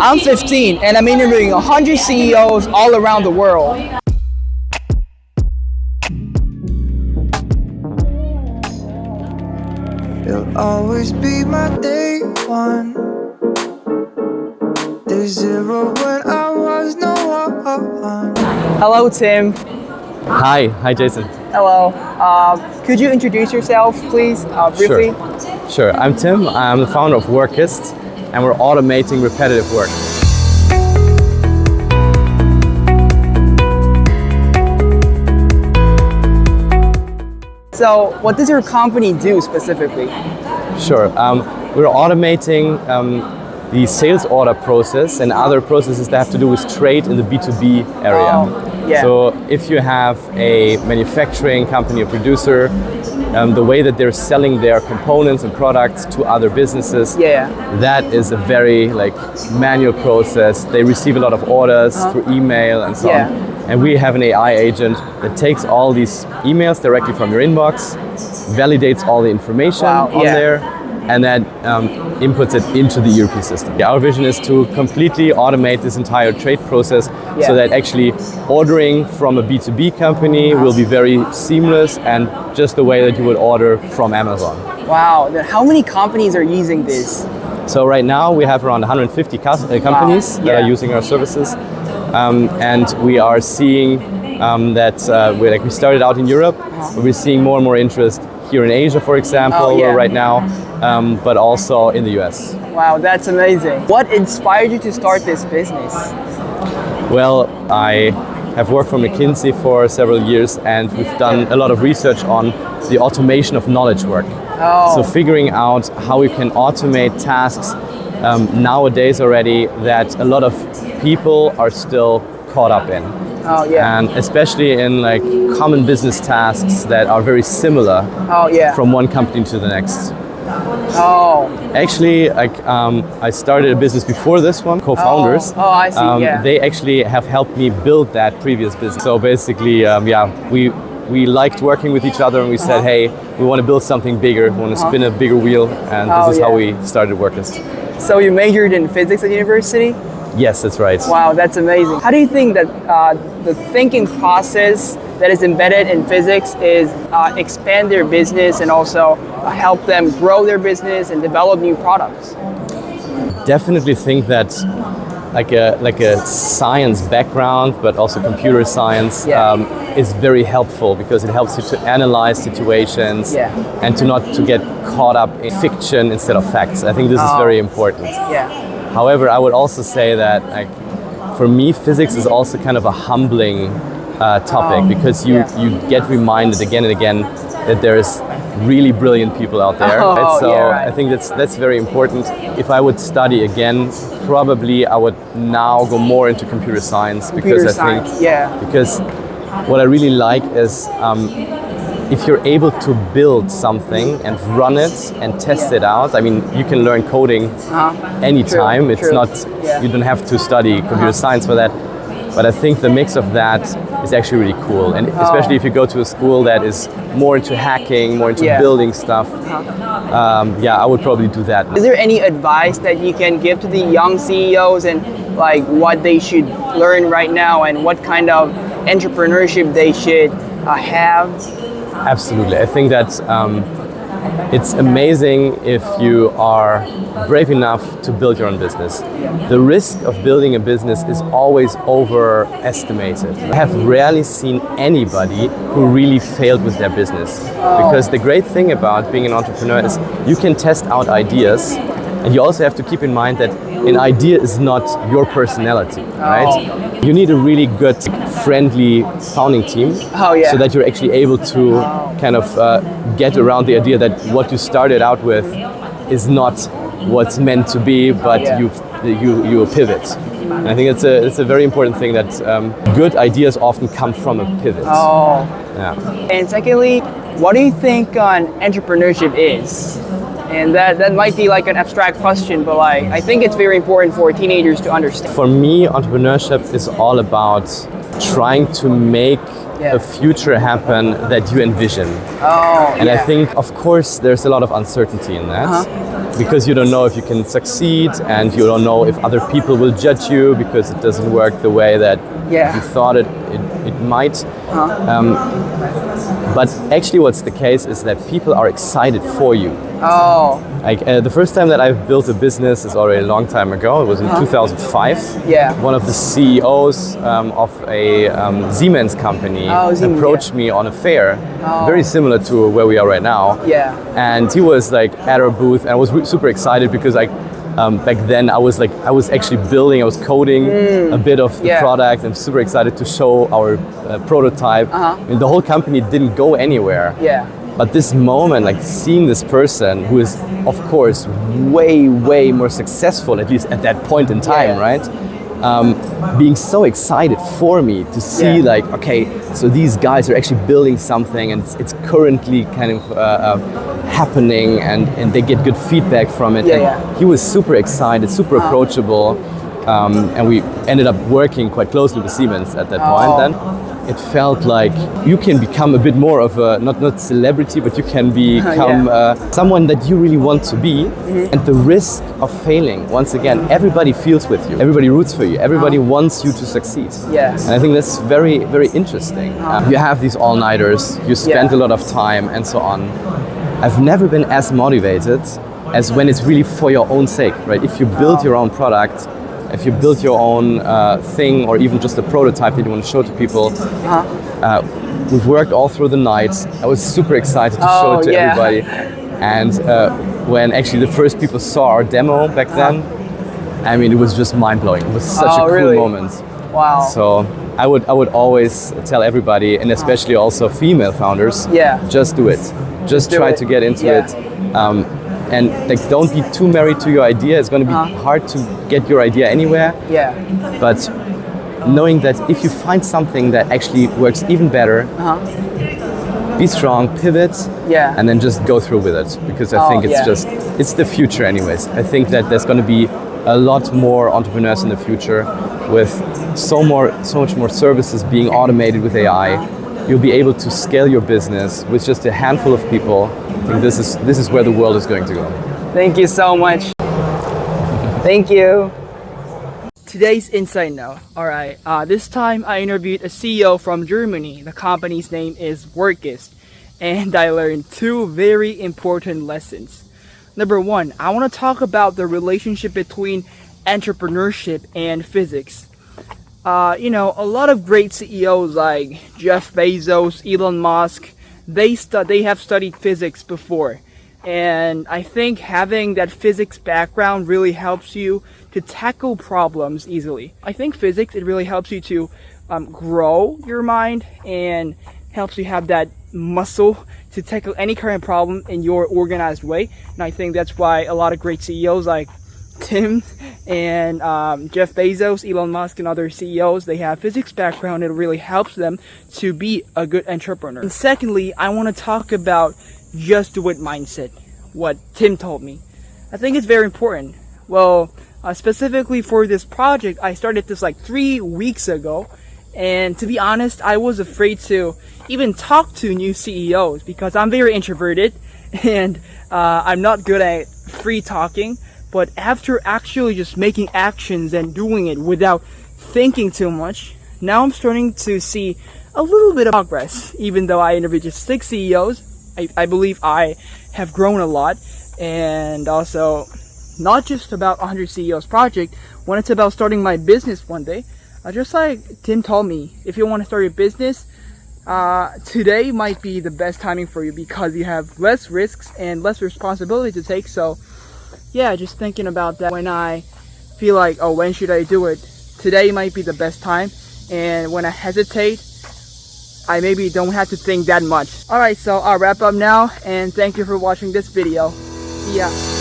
I'm 15 and I'm interviewing 100 CEOs all around the world. You'll always be my day one. Day zero when I was no one. Hello, Tim. Hi Jason. Hello. Could you introduce yourself, please, briefly? Sure. I'm Tim. I'm the founder of Workist, and we're automating repetitive work. So, what does your company do specifically? Sure. We're automating the sales order process and other processes that have to do with trade in the B2B area. Oh, yeah. So if you have a manufacturing company or producer, the way that they're selling their components and products to other businesses, that is a very manual process. They receive a lot of orders through email and so on. And we have an AI agent that takes all these emails directly from your inbox, validates all the information on there, and then inputs it into the ERP system. Our vision is to completely automate this entire trade process so that actually ordering from a B2B company will be very seamless and just the way that you would order from Amazon. Wow, then how many companies are using this? So right now we have around 150 companies that are using our services. And we are seeing that we started out in Europe, but we're seeing more and more interest here in Asia, for example, right now, but also in the US. Wow, that's amazing. What inspired you to start this business? Well, I have worked for McKinsey for several years, and we've done a lot of research on the automation of knowledge work. So figuring out how we can automate tasks nowadays already that a lot of people are still caught up in. And especially in common business tasks that are very similar from one company to the next. Actually, I started a business before this one, co-founders. I see, They actually have helped me build that previous business. So basically, we liked working with each other and we said, hey, we want to build something bigger, we want to spin a bigger wheel, and this is how we started Workist. So you majored in physics at university? Yes, that's right. Wow, that's amazing. How do you think that the thinking process that is embedded in physics is expand their business and also help them grow their business and develop new products? Definitely think that like a science background, but also computer science is very helpful because it helps you to analyze situations and to not to get caught up in fiction instead of facts. I think this is very important. However, I would also say that for me, physics is also kind of a humbling topic because you get reminded again and again that there's really brilliant people out there. I think that's very important. If I would study again, probably I would now go more into computer science because because what I really like is if you're able to build something and run it and test it out. I mean, you can learn coding anytime. It's not you don't have to study computer science for that. But I think the mix of that is actually really cool, and especially if you go to a school that is more into hacking, more into building stuff. I would probably do that. Is there any advice that you can give to the young CEOs and what they should learn right now and what kind of entrepreneurship they should have? Absolutely. I think that it's amazing if you are brave enough to build your own business. The risk of building a business is always overestimated. I have rarely seen anybody who really failed with their business. Because the great thing about being an entrepreneur is you can test out ideas, and you also have to keep in mind that an idea is not your personality, right? You need a really good, friendly founding team so that you're actually able to kind of get around the idea that what you started out with is not what's meant to be, but you pivot. And I think it's a very important thing that good ideas often come from a pivot. And secondly, what do you think entrepreneurship is? And that might be like an abstract question, but I think it's very important for teenagers to understand. For me, entrepreneurship is all about trying to make a future happen that you envision. I think, of course, there's a lot of uncertainty in that. because you don't know if you can succeed, and you don't know if other people will judge you because it doesn't work the way that you thought it might. But actually what's the case is that people are excited for you. Oh. Like the first time that I built a business is already a long time ago. It was in 2005. Yeah. One of the CEOs of a Siemens company approached me on a fair, very similar to where we are right now. Yeah. And he was like at our booth, and I was super excited because back then I was actually building, I was coding a bit of the product. I'm super excited to show our prototype. I mean, the whole company didn't go anywhere. Yeah. But this moment, like seeing this person who is, of course, way, way more successful, at least at that point in time, right? Being so excited for me to see like, okay, so these guys are actually building something, and it's currently kind of happening, and they get good feedback from it. He was super excited, super approachable, and we ended up working quite closely with Siemens at that point then. It felt like you can become a bit more of a, not celebrity, but you can become someone that you really want to be. And the risk of failing, once again, everybody feels with you. Everybody roots for you. Everybody wants you to succeed. Yes. And I think that's very, very interesting. You have these all-nighters, you spend a lot of time and so on. I've never been as motivated as when it's really for your own sake, right? If you build your own product, if you build your own thing, or even just a prototype that you want to show to people, we've worked all through the night. I was super excited to show it to everybody. And when actually the first people saw our demo back then, I mean, it was just mind-blowing. It was such a cool moment. Wow. So I would always tell everybody, and especially also female founders, just do it. Just try to get into it. And like, don't be too married to your idea. It's going to be hard to get your idea anywhere. Yeah. But knowing that if you find something that actually works even better, be strong, pivot, and then just go through with it. Because I think it's the future anyways. I think that there's going to be a lot more entrepreneurs in the future with so much more services being automated with AI. You'll be able to scale your business with just a handful of people. I think this is where the world is going to go. Thank you so much. Thank you. Today's Insight Note. All right. This time I interviewed a CEO from Germany. The company's name is Workist. And I learned two very important lessons. Number one, I want to talk about the relationship between entrepreneurship and physics. You know, a lot of great CEOs like Jeff Bezos, Elon Musk, they have studied physics before. And I think having that physics background really helps you to tackle problems easily. I think physics, it really helps you to grow your mind and helps you have that muscle to tackle any current problem in your organized way. And I think that's why a lot of great CEOs like Tim and Jeff Bezos, Elon Musk, and other CEOs, they have physics background. It really helps them to be a good entrepreneur. And secondly, I want to talk about just do it mindset, what Tim told me. I think it's very important. Well, specifically for this project, I started this like 3 weeks ago. And to be honest, I was afraid to even talk to new CEOs because I'm very introverted and I'm not good at free talking. But after actually just making actions and doing it without thinking too much, now I'm starting to see a little bit of progress. Even though I interviewed just 6 CEOs, I believe I have grown a lot. And also, not just about 100 CEOs project, when it's about starting my business one day, just like Tim told me, if you want to start your business, today might be the best timing for you because you have less risks and less responsibility to take. So yeah, just thinking about that when I feel like, oh, when should I do it? Today might be the best time. And when I hesitate, I maybe don't have to think that much. Alright, so I'll wrap up now. And thank you for watching this video. See ya.